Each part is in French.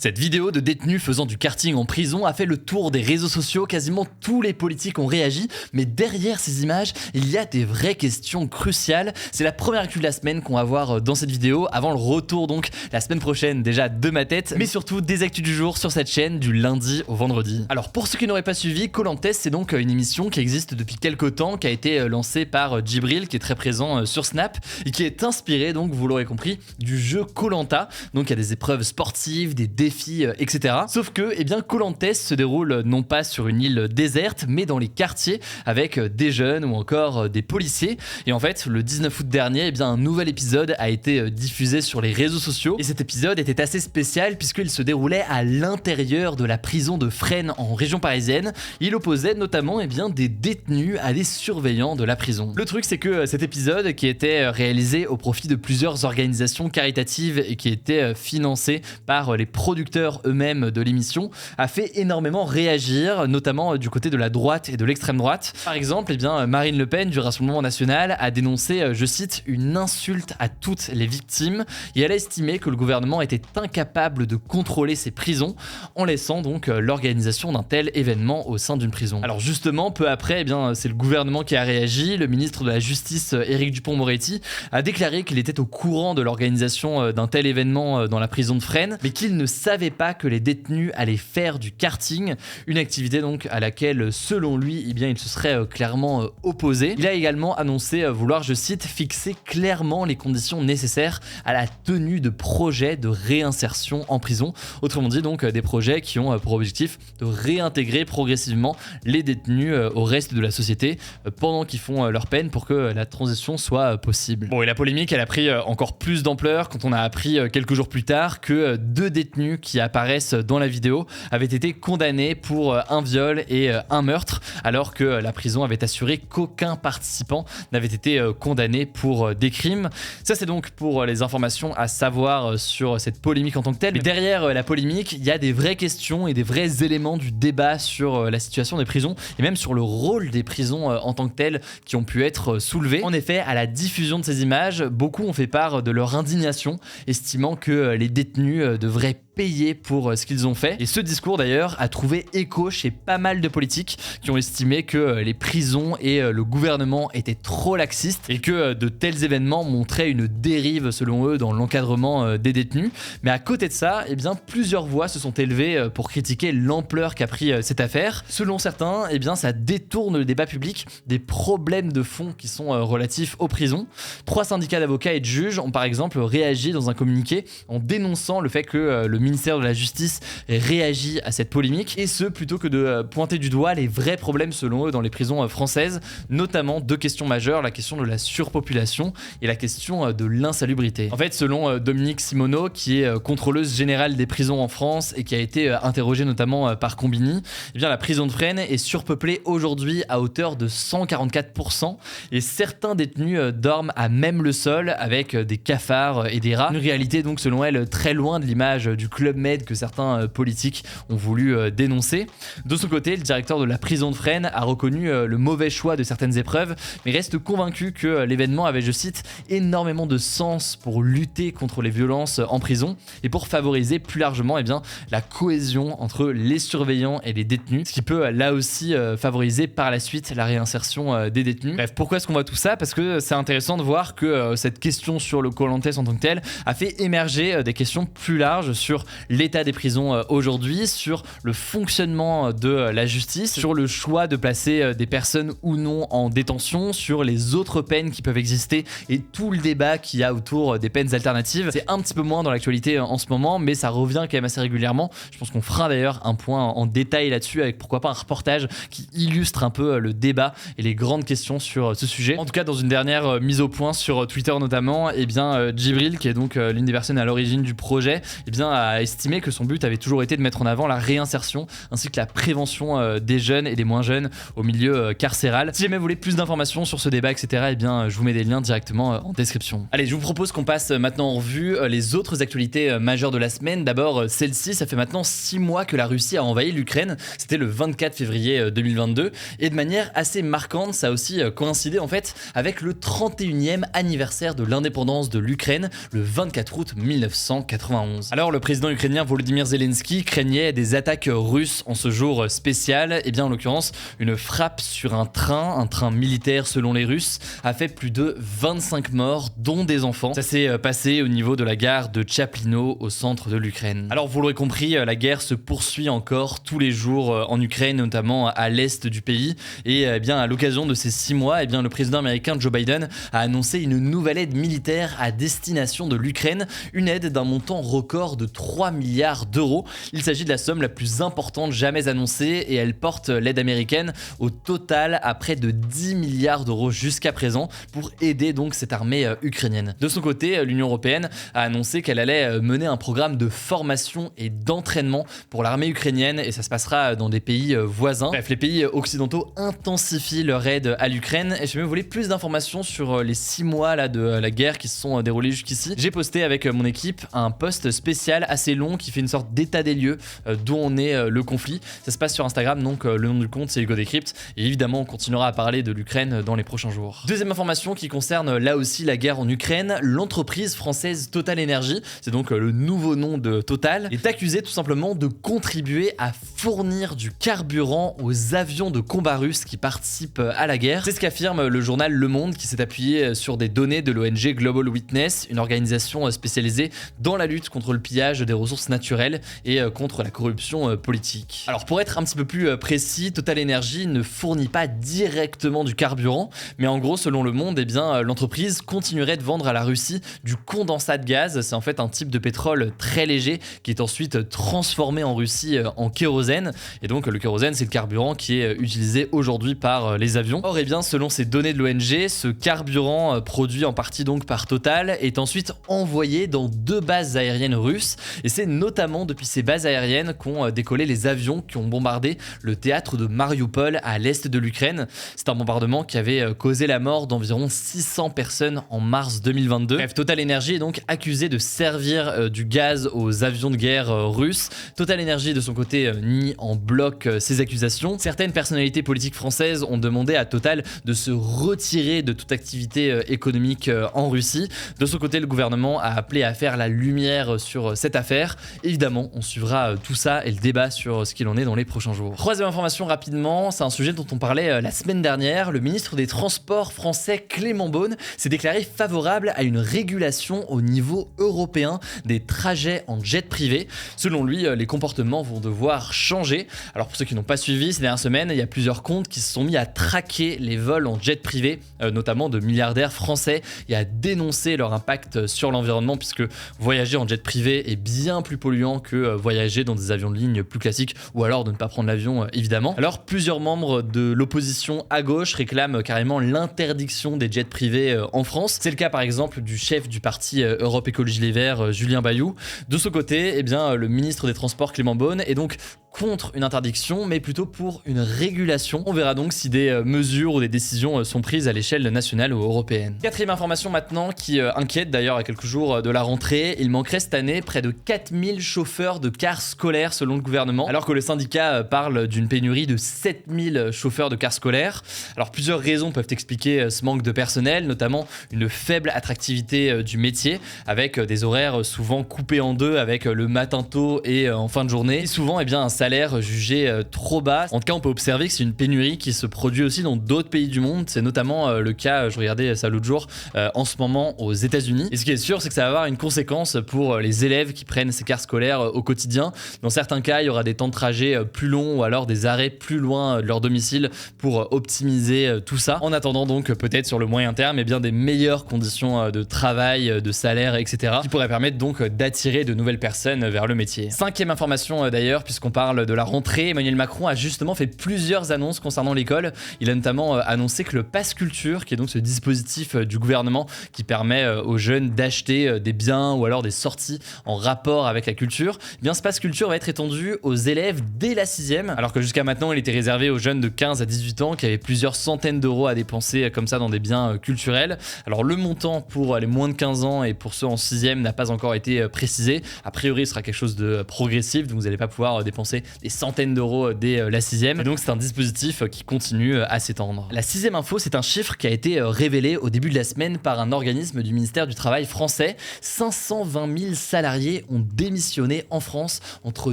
Cette vidéo de détenus faisant du karting en prison a fait le tour des réseaux sociaux, quasiment tous les politiques ont réagi, mais derrière ces images, il y a des vraies questions cruciales. C'est la première actu de la semaine qu'on va voir dans cette vidéo, avant le retour donc la semaine prochaine déjà de ma tête, mais surtout des actus du jour sur cette chaîne du lundi au vendredi. Alors pour ceux qui n'auraient pas suivi, Koh-Lanta c'est donc une émission qui existe depuis quelques temps, qui a été lancée par Djibril, qui est très présent sur Snap, et qui est inspiré donc, vous l'aurez compris, du jeu Koh-Lanta. Donc il y a des épreuves sportives, des défis, etc. Sauf que, eh bien, Koh-Lanta se déroule non pas sur une île déserte, mais dans les quartiers avec des jeunes ou encore des policiers. Et en fait, le 19 août dernier, eh bien, un nouvel épisode a été diffusé sur les réseaux sociaux. Et cet épisode était assez spécial puisqu'il se déroulait à l'intérieur de la prison de Fresnes en région parisienne. Il opposait notamment, eh bien, des détenus à des surveillants de la prison. Le truc, c'est que cet épisode, qui était réalisé au profit de plusieurs organisations caritatives et qui était financé par les producteurs eux-mêmes de l'émission, a fait énormément réagir, notamment du côté de la droite et de l'extrême droite. Par exemple, eh bien, Marine Le Pen du Rassemblement National a dénoncé, je cite, une insulte à toutes les victimes, et elle a estimé que le gouvernement était incapable de contrôler ses prisons en laissant donc l'organisation d'un tel événement au sein d'une prison. Alors justement, peu après, eh bien, c'est le gouvernement qui a réagi. Le ministre de la Justice, Éric Dupond-Moretti, a déclaré qu'il était au courant de l'organisation d'un tel événement dans la prison de Fresnes, mais qu'il ne savait pas que les détenus allaient faire du karting, une activité donc à laquelle, selon lui, eh bien, il se serait clairement opposé. Il a également annoncé vouloir, je cite, fixer clairement les conditions nécessaires à la tenue de projets de réinsertion en prison. Autrement dit, donc, des projets qui ont pour objectif de réintégrer progressivement les détenus au reste de la société pendant qu'ils font leur peine pour que la transition soit possible. Bon, et la polémique, elle a pris encore plus d'ampleur quand on a appris quelques jours plus tard que deux détenus qui apparaissent dans la vidéo avaient été condamnés pour un viol et un meurtre, alors que la prison avait assuré qu'aucun participant n'avait été condamné pour des crimes. Ça, c'est donc pour les informations à savoir sur cette polémique en tant que telle. Mais derrière la polémique, il y a des vraies questions et des vrais éléments du débat sur la situation des prisons et même sur le rôle des prisons en tant que telles qui ont pu être soulevés. En effet, à la diffusion de ces images, beaucoup ont fait part de leur indignation, estimant que les détenus devraient payer pour ce qu'ils ont fait. Et ce discours d'ailleurs a trouvé écho chez pas mal de politiques qui ont estimé que les prisons et le gouvernement étaient trop laxistes et que de tels événements montraient une dérive selon eux dans l'encadrement des détenus. Mais à côté de ça, eh bien, plusieurs voix se sont élevées pour critiquer l'ampleur qu'a pris cette affaire. Selon certains, eh bien, ça détourne le débat public des problèmes de fond qui sont relatifs aux prisons. 3 syndicats d'avocats et de juges ont par exemple réagi dans un communiqué en dénonçant le fait que le ministère de la Justice réagit à cette polémique, et ce plutôt que de pointer du doigt les vrais problèmes selon eux dans les prisons françaises, notamment deux questions majeures, la question de la surpopulation et la question de l'insalubrité. En fait, selon Dominique Simoneau, qui est contrôleuse générale des prisons en France et qui a été interrogée notamment par Combini, eh bien, la prison de Fresnes est surpeuplée aujourd'hui à hauteur de 144% et certains détenus dorment à même le sol avec des cafards et des rats. Une réalité donc selon elle très loin de l'image du Club Med que certains politiques ont voulu dénoncer. De son côté, le directeur de la prison de Fresnes a reconnu le mauvais choix de certaines épreuves, mais reste convaincu que l'événement avait, je cite, énormément de sens pour lutter contre les violences en prison et pour favoriser plus largement eh bien, la cohésion entre les surveillants et les détenus, ce qui peut là aussi favoriser par la suite la réinsertion des détenus. Bref, pourquoi est-ce qu'on voit tout ça? Parce que c'est intéressant de voir que cette question sur le Koh-Lanta en tant que tel a fait émerger des questions plus larges sur l'état des prisons aujourd'hui, sur le fonctionnement de la justice, sur le choix de placer des personnes ou non en détention, sur les autres peines qui peuvent exister et tout le débat qu'il y a autour des peines alternatives. C'est un petit peu moins dans l'actualité en ce moment, mais ça revient quand même assez régulièrement. Je pense qu'on fera d'ailleurs un point en détail là-dessus avec pourquoi pas un reportage qui illustre un peu le débat et les grandes questions sur ce sujet. En tout cas, dans une dernière mise au point sur Twitter notamment, eh bien, Djibril, qui est donc l'une des personnes à l'origine du projet, eh bien, a estimé que son but avait toujours été de mettre en avant la réinsertion ainsi que la prévention des jeunes et des moins jeunes au milieu carcéral. Si jamais vous voulez plus d'informations sur ce débat, etc., eh bien, je vous mets des liens directement en description. Allez, je vous propose qu'on passe maintenant en revue les autres actualités majeures de la semaine. D'abord, celle-ci, ça fait maintenant 6 mois que la Russie a envahi l'Ukraine. C'était le 24 février 2022. Et de manière assez marquante, ça a aussi coïncidé en fait avec le 31e anniversaire de l'indépendance de l'Ukraine, le 24 août 1991. Alors, le président président ukrainien Volodymyr Zelensky craignait des attaques russes en ce jour spécial. Et bien en l'occurrence, une frappe sur un train militaire selon les Russes, a fait plus de 25 morts, dont des enfants. Ça s'est passé au niveau de la gare de Tchaplino au centre de l'Ukraine. Alors vous l'aurez compris, la guerre se poursuit encore tous les jours en Ukraine, notamment à l'est du pays. Et bien à l'occasion de ces 6 mois, le président américain Joe Biden a annoncé une nouvelle aide militaire à destination de l'Ukraine, une aide d'un montant record de 3 milliards d'euros. Il s'agit de la somme la plus importante jamais annoncée et elle porte l'aide américaine au total à près de 10 milliards d'euros jusqu'à présent pour aider donc cette armée ukrainienne. De son côté, l'Union européenne a annoncé qu'elle allait mener un programme de formation et d'entraînement pour l'armée ukrainienne et ça se passera dans des pays voisins. Bref, les pays occidentaux intensifient leur aide à l'Ukraine et si vous voulez plus d'informations sur les 6 mois là, de la guerre qui se sont déroulés jusqu'ici, j'ai posté avec mon équipe un post spécial assez long qui fait une sorte d'état des lieux d'où en est le conflit. Ça se passe sur Instagram, donc le nom du compte c'est Hugo Décrypte et évidemment on continuera à parler de l'Ukraine dans les prochains jours. Deuxième information qui concerne là aussi la guerre en Ukraine, l'entreprise française Total Energy, c'est donc le nouveau nom de Total, est accusée tout simplement de contribuer à fournir du carburant aux avions de combat russes qui participent à la guerre. C'est ce qu'affirme le journal Le Monde qui s'est appuyé sur des données de l'ONG Global Witness, une organisation spécialisée dans la lutte contre le pillage des ressources naturelles et contre la corruption politique. Alors pour être un petit peu plus précis, Total Energy ne fournit pas directement du carburant, mais en gros selon Le Monde, l'entreprise continuerait de vendre à la Russie du condensat de gaz. C'est en fait un type de pétrole très léger qui est ensuite transformé en Russie en kérosène et donc le kérosène c'est le carburant qui est utilisé aujourd'hui par les avions. Or selon ces données de l'ONG, ce carburant produit en partie donc par Total est ensuite envoyé dans 2 bases aériennes russes et c'est notamment depuis ces bases aériennes qu'ont décollé les avions qui ont bombardé le théâtre de Mariupol à l'est de l'Ukraine. C'est un bombardement qui avait causé la mort d'environ 600 personnes en mars 2022. Bref, Total Energy est donc accusé de servir du gaz aux avions de guerre russes. Total Energy de son côté nie en bloc ces accusations. Certaines personnalités politiques françaises ont demandé à Total de se retirer de toute activité économique en Russie. De son côté, le gouvernement a appelé à faire la lumière sur cette affaire. Évidemment, on suivra tout ça et le débat sur ce qu'il en est dans les prochains jours. Troisième information rapidement, c'est un sujet dont on parlait la semaine dernière. Le ministre des Transports français Clément Beaune s'est déclaré favorable à une régulation au niveau européen des trajets en jet privé. Selon lui, les comportements vont devoir changer. Alors pour ceux qui n'ont pas suivi, ces dernières semaines, il y a plusieurs comptes qui se sont mis à traquer les vols en jet privé, notamment de milliardaires français, et à dénoncer leur impact sur l'environnement puisque voyager en jet privé est bien plus polluant que voyager dans des avions de ligne plus classiques ou alors de ne pas prendre l'avion évidemment. Alors plusieurs membres de l'opposition à gauche réclament carrément l'interdiction des jets privés en France. C'est le cas par exemple du chef du parti Europe Écologie Les Verts, Julien Bayou. De son côté, le ministre des Transports Clément Beaune est donc contre une interdiction, mais plutôt pour une régulation. On verra donc si des mesures ou des décisions sont prises à l'échelle nationale ou européenne. Quatrième information maintenant qui inquiète d'ailleurs à quelques jours de la rentrée. Il manquerait cette année près de 4000 chauffeurs de cars scolaires selon le gouvernement, alors que le syndicat parle d'une pénurie de 7000 chauffeurs de cars scolaires. Alors plusieurs raisons peuvent expliquer ce manque de personnel, notamment une faible attractivité du métier, avec des horaires souvent coupés en deux, avec le matin tôt et en fin de journée. Et souvent, un salaire jugé trop bas. En tout cas, on peut observer que c'est une pénurie qui se produit aussi dans d'autres pays du monde. C'est notamment le cas, je regardais ça l'autre jour, en ce moment aux États-Unis. Et ce qui est sûr, c'est que ça va avoir une conséquence pour les élèves qui prennent ces cars scolaires au quotidien. Dans certains cas, il y aura des temps de trajet plus longs ou alors des arrêts plus loin de leur domicile pour optimiser tout ça. En attendant donc peut-être sur le moyen terme, des meilleures conditions de travail, de salaire, etc. qui pourraient permettre donc d'attirer de nouvelles personnes vers le métier. Cinquième information d'ailleurs, puisqu'on parle de la rentrée, Emmanuel Macron a justement fait plusieurs annonces concernant l'école. Il a notamment annoncé que le Pass Culture, qui est donc ce dispositif du gouvernement qui permet aux jeunes d'acheter des biens ou alors des sorties en rapport avec la culture, ce Pass Culture va être étendu aux élèves dès la 6e, alors que jusqu'à maintenant il était réservé aux jeunes de 15 à 18 ans qui avaient plusieurs centaines d'euros à dépenser comme ça dans des biens culturels. Alors le montant pour les moins de 15 ans et pour ceux en 6e n'a pas encore été précisé. A priori, ce sera quelque chose de progressif, donc vous n'allez pas pouvoir dépenser dépenser des centaines d'euros dès la 6e. Et donc c'est un dispositif qui continue à s'étendre. La 6e info, c'est un chiffre qui a été révélé au début de la semaine par un organisme du ministère du Travail français. 520 000 salariés ont démissionné en France entre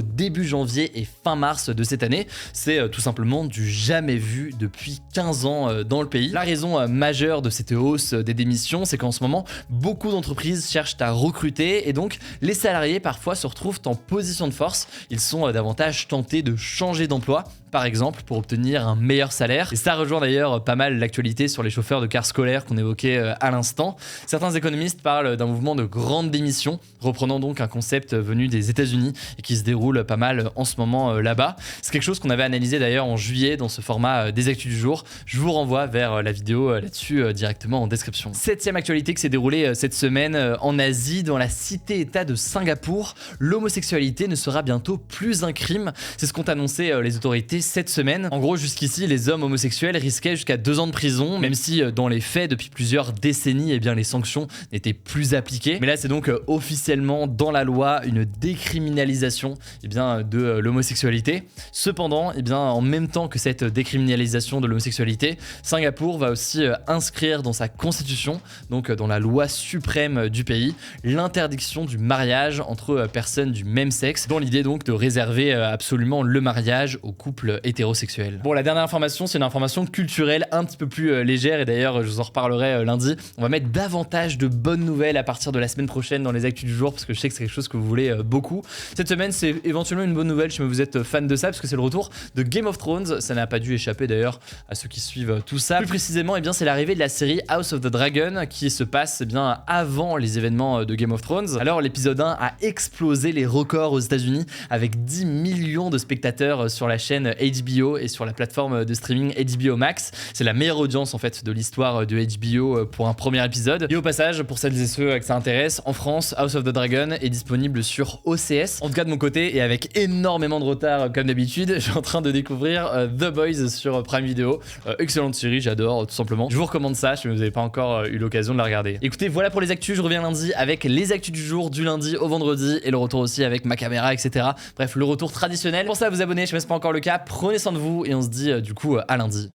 début janvier et fin mars de cette année. C'est tout simplement du jamais vu depuis 15 ans dans le pays. La raison majeure de cette hausse des démissions, c'est qu'en ce moment, beaucoup d'entreprises cherchent à recruter et donc les salariés parfois se retrouvent en position de force. Ils sont davantage tentés de changer d'emploi, par exemple, pour obtenir un meilleur salaire. Et ça rejoint d'ailleurs pas mal l'actualité sur les chauffeurs de cars scolaires qu'on évoquait à l'instant. Certains économistes parlent d'un mouvement de grande démission, reprenant donc un concept venu des États-Unis et qui se déroule pas mal en ce moment là-bas. C'est quelque chose qu'on avait analysé d'ailleurs en juillet dans ce format des Actus du jour. Je vous renvoie vers la vidéo là-dessus directement en description. 7e actualité qui s'est déroulée cette semaine en Asie, dans la cité-État de Singapour. L'homosexualité ne sera bientôt plus un crime. C'est ce qu'ont annoncé les autorités cette semaine. En gros, jusqu'ici, les hommes homosexuels risquaient jusqu'à 2 ans de prison, même si dans les faits, depuis plusieurs décennies, eh bien, les sanctions n'étaient plus appliquées. Mais là, c'est donc officiellement dans la loi une décriminalisation eh bien, de l'homosexualité. Cependant, eh bien, en même temps que cette décriminalisation de l'homosexualité, Singapour va aussi inscrire dans sa constitution, donc dans la loi suprême du pays, l'interdiction du mariage entre personnes du même sexe, dans l'idée donc de réserver absolument le mariage aux couples hétérosexuels. Bon, la dernière information, c'est une information culturelle un petit peu plus légère et d'ailleurs je vous en reparlerai lundi. On va mettre davantage de bonnes nouvelles à partir de la semaine prochaine dans les actus du jour parce que je sais que c'est quelque chose que vous voulez beaucoup. Cette semaine, c'est éventuellement une bonne nouvelle si vous êtes fan de ça parce que c'est le retour de Game of Thrones. Ça n'a pas dû échapper d'ailleurs à ceux qui suivent tout ça. Plus précisément, eh bien, c'est l'arrivée de la série House of the Dragon qui se passe eh bien, avant les événements de Game of Thrones. Alors l'épisode 1 a explosé les records aux États-Unis avec 10 millions de spectateurs sur la chaîne HBO et sur la plateforme de streaming HBO Max. C'est la meilleure audience en fait de l'histoire de HBO pour un premier épisode. Et au passage, pour celles et ceux que ça intéresse, en France, House of the Dragon est disponible sur OCS. En tout cas de mon côté, et avec énormément de retard comme d'habitude, je suis en train de découvrir The Boys sur Prime Video. Excellente série, j'adore tout simplement. Je vous recommande ça si vous n'avez pas encore eu l'occasion de la regarder. Écoutez, voilà pour les actus, je reviens lundi avec les actus du jour du lundi au vendredi et le retour aussi avec ma caméra, etc. Bref, le retour traditionnel. Pensez à vous abonner, je ne sais pas encore le cas. Prenez soin de vous et on se dit du coup à lundi.